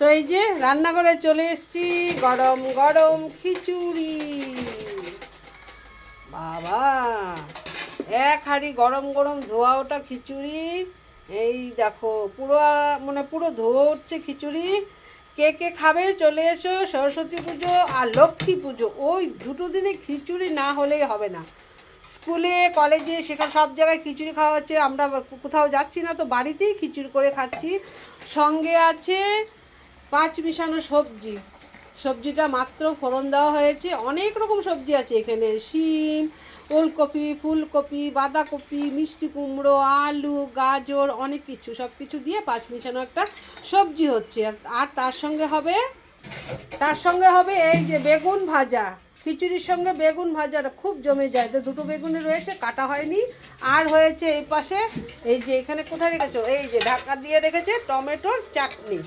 তো এই যে রান্নাঘরে চলে এসেছি, গরম গরম খিচুড়ি। বাবা, এক হাঁড়ি গরম গরম ধোয়া ওটা খিচুড়ি। এই দেখো পুরো পুরো ধোয়া উঠছে খিচুড়ি। কে কে খাবে চলে এসো। সরস্বতী পুজো আর লক্ষ্মী পুজো, ওই দুটো দিনে খিচুড়ি না হলেই হবে না। স্কুলে কলেজে সেখানে সব জায়গায় খিচুড়ি খাওয়া হচ্ছে, আমরা কোথাও যাচ্ছি না তো বাড়িতেই খিচুড়ি করে খাচ্ছি। সঙ্গে আছে 5 মিশানো সবজি। সবজিটা মাত্র ফোড়ন দেওয়া হয়েছে। অনেক রকম সবজি আছে এখানে, শিম, ওলকপি, ফুলকপি, বাঁধাকপি, মিষ্টি কুমড়ো, আলু, গাজর, অনেক কিছু, সব কিছু দিয়ে 5 মিশানো একটা সবজি হচ্ছে। আর তার সঙ্গে হবে এই যে বেগুন ভাজা। খিচুড়ির সঙ্গে বেগুন ভাজাটা খুব জমে যায়। তো দুটো বেগুনই রয়েছে, কাটা হয়নি। আর হয়েছে এই পাশে, এই যে এখানে কোথায় রেখেছো, এই যে ঢাকা দিয়ে রেখেছে টমেটোর চাটনি।